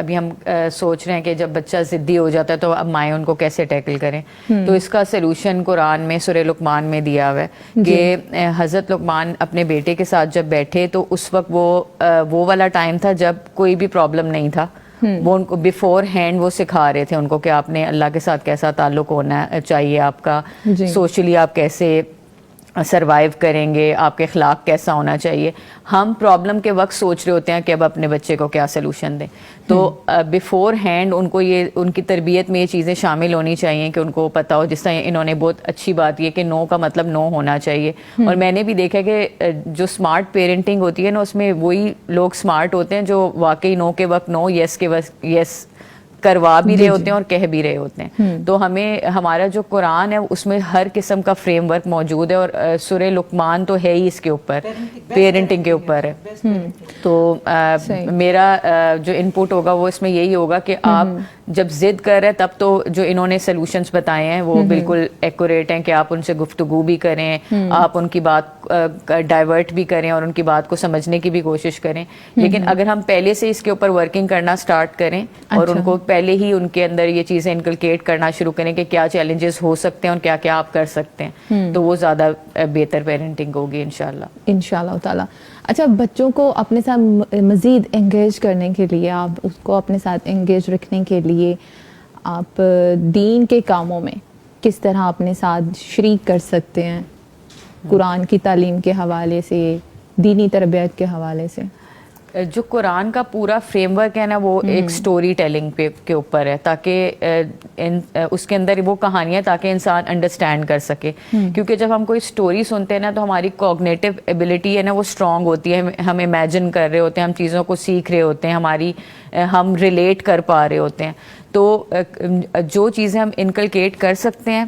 ابھی ہم سوچ رہے ہیں کہ جب بچہ ضدی ہو جاتا ہے تو اب مائیں ان کو کیسے ٹیکل کریں. تو اس کا سلوشن قرآن میں سورہ لقمان میں دیا ہوا ہے کہ حضرت لقمان اپنے بیٹے کے ساتھ جب بیٹھے تو اس وقت وہ والا ٹائم تھا جب کوئی بھی پرابلم نہیں تھا. وہ ان کو بیفور ہینڈ وہ سکھا رہے تھے ان کو کہ آپ نے اللہ کے ساتھ کیسا تعلق ہونا چاہیے, آپ کا سوشلی آپ کیسے سروائیو کریں گے, آپ کے اخلاق کیسا ہونا چاہیے. ہم پرابلم کے وقت سوچ رہے ہوتے ہیں کہ اب اپنے بچے کو کیا سلوشن دیں. تو بیفور ہینڈ ان کو ان کی تربیت میں یہ چیزیں شامل ہونی چاہیے کہ ان کو پتہ ہو. جس طرح انہوں نے بہت اچھی بات یہ کہ نو کا مطلب نو ہونا چاہیے. اور میں نے بھی دیکھا کہ جو اسمارٹ پیرنٹنگ ہوتی ہے نا اس میں وہی لوگ اسمارٹ ہوتے ہیں جو واقعی نو کے وقت نو, یس کے وقت یس کروا بھی رہے ہوتے ہیں اور کہہ بھی رہے ہوتے ہیں. تو ہمارا جو قرآن ہے اس میں ہر قسم کا فریم ورک موجود ہے, اور سورہ لقمان تو ہے ہی اس کے اوپر, پیرنٹنگ کے اوپر ہے. تو میرا جو ان پٹ ہوگا وہ اس میں یہی ہوگا کہ آپ جب ضد کر رہے ہیں تب تو جو انہوں نے سلوشنز بتائے ہیں وہ بالکل ایکوریٹ ہیں کہ آپ ان سے گفتگو بھی کریں, آپ ان کی بات ڈائیورٹ بھی کریں اور ان کی بات کو سمجھنے کی بھی کوشش کریں. لیکن اگر ہم پہلے سے اس کے اوپر ورکنگ کرنا سٹارٹ کریں اور ان کو پہلے ہی ان کے اندر یہ چیزیں انکلکیٹ کرنا شروع کریں کہ کیا چیلنجز ہو سکتے ہیں اور کیا کیا آپ کر سکتے ہیں, تو وہ زیادہ بہتر پیرنٹنگ ہوگی انشاءاللہ تعالیٰ. اچھا, بچوں کو اپنے ساتھ مزید انگیج کرنے کے لیے, آپ اس کو اپنے ساتھ انگیج رکھنے کے لیے آپ دین کے کاموں میں کس طرح اپنے ساتھ شریک کر سکتے ہیں, قرآن کی تعلیم کے حوالے سے, دینی تربیت کے حوالے سے؟ جو قرآن کا پورا فریم ورک ہے نا وہ ایک سٹوری ٹیلنگ کے اوپر ہے, تاکہ اس کے اندر وہ کہانیاں تاکہ انسان انڈرسٹینڈ کر سکے. کیونکہ جب ہم کوئی سٹوری سنتے ہیں نا تو ہماری کوگنیٹو ایبلٹی ہے نا وہ اسٹرانگ ہوتی ہے, ہم امیجن کر رہے ہوتے ہیں, ہم چیزوں کو سیکھ رہے ہوتے ہیں, ہم ریلیٹ کر پا رہے ہوتے ہیں. تو جو چیزیں ہم انکلکیٹ کر سکتے ہیں,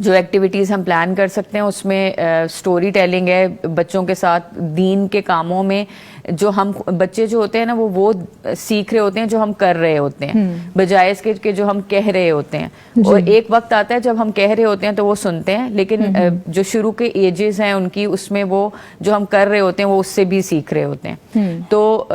جو ایکٹیویٹیز ہم پلان کر سکتے ہیں اس میں سٹوری ٹیلنگ ہے. بچوں کے ساتھ دین کے کاموں میں جو ہم بچے جو ہوتے ہیں نا وہ سیکھ رہے ہوتے ہیں جو ہم کر رہے ہوتے ہیں, بجائے اس کے کہ جو ہم کہہ رہے ہوتے ہیں. اور ایک وقت آتا ہے جب ہم کہہ رہے ہوتے ہیں تو وہ سنتے ہیں, لیکن جو شروع کے ایجز ہیں ان کی اس میں وہ جو ہم کر رہے ہوتے ہیں وہ اس سے بھی سیکھ رہے ہوتے ہیں. تو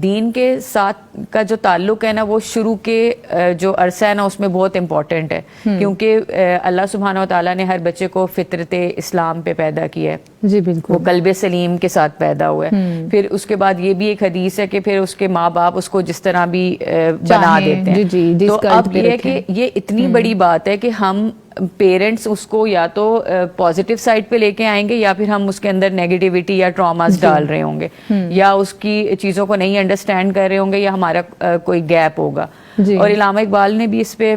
دین کے ساتھ کا جو تعلق ہے نا وہ شروع کے جو عرصہ ہے نا اس میں بہت امپورٹنٹ ہے, کیونکہ اللہ سبحانہ و تعالیٰ نے ہر بچے کو فطرت اسلام پہ پیدا کیا ہے. جی بالکل, وہ قلب سلیم کے ساتھ پیدا ہوا ہے. پھر اس کے بعد یہ بھی ایک حدیث ہے کہ پھر اس کے ماں باپ اس کو جس طرح بھی بنا دیتے ہیں. تو اب یہ کہ یہ اتنی بڑی بات ہے کہ ہم پیرنٹس اس کو یا تو پازیٹیو سائڈ پہ لے کے آئیں گے یا پھر ہم اس کے اندر نیگیٹیوٹی یا ٹراماز ڈال رہے ہوں گے, یا اس کی چیزوں کو نہیں انڈرسٹینڈ کر رہے ہوں گے, یا ہمارا کوئی گیپ ہوگا. اور علامہ اقبال نے بھی اس پہ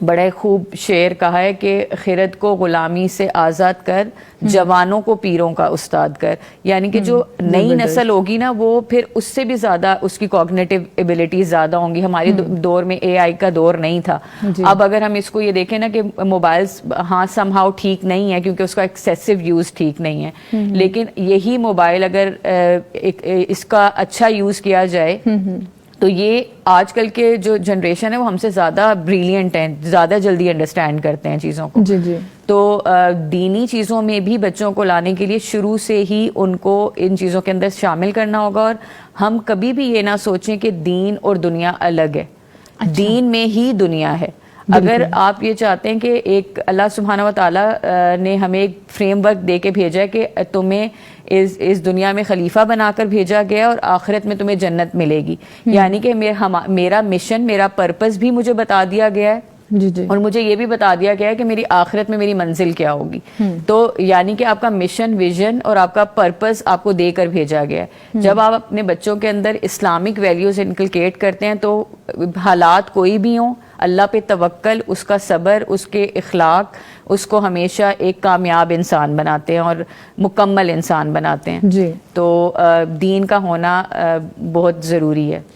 بڑا خوب شعر کہا ہے کہ خرد کو غلامی سے آزاد کر, جوانوں کو پیروں کا استاد کر. یعنی کہ جو نئی نسل ہوگی نا وہ پھر اس سے بھی زیادہ اس کی کوگنیٹو ایبلٹیز زیادہ ہوں گی. ہمارے دور میں اے آئی کا دور نہیں تھا. اب اگر ہم اس کو یہ دیکھیں نا کہ موبائلز ہاں سم ہاؤ ٹھیک نہیں ہے کیونکہ اس کا ایکسیسو یوز ٹھیک نہیں ہے, لیکن یہی موبائل اگر اس کا اچھا یوز کیا جائے تو یہ آج کل کے جو جنریشن ہے وہ ہم سے زیادہ بریلینٹ ہیں, زیادہ جلدی انڈرسٹینڈ کرتے ہیں چیزوں کو. تو دینی چیزوں میں بھی بچوں کو لانے کے لیے شروع سے ہی ان کو ان چیزوں کے اندر شامل کرنا ہوگا. اور ہم کبھی بھی یہ نہ سوچیں کہ دین اور دنیا الگ ہے, دین میں ہی دنیا ہے. اگر آپ یہ چاہتے ہیں کہ ایک اللہ سبحانہ و تعالیٰ نے ہمیں ایک فریم ورک دے کے بھیجا ہے کہ تمہیں اس دنیا میں خلیفہ بنا کر بھیجا گیا اور آخرت میں تمہیں جنت ملے گی, یعنی کہ میرا مشن, میرا پرپس بھی مجھے بتا دیا گیا ہے, اور مجھے یہ بھی بتا دیا گیا ہے کہ میری آخرت میں میری منزل کیا ہوگی. تو یعنی کہ آپ کا مشن, ویژن اور آپ کا پرپس آپ کو دے کر بھیجا گیا ہے. جب آپ اپنے بچوں کے اندر اسلامک ویلیوز انکلکیٹ کرتے ہیں تو حالات کوئی بھی ہوں, اللہ پہ توکل, اس کا صبر, اس کے اخلاق اس کو ہمیشہ ایک کامیاب انسان بناتے ہیں اور مکمل انسان بناتے ہیں. تو دین کا ہونا بہت ضروری ہے.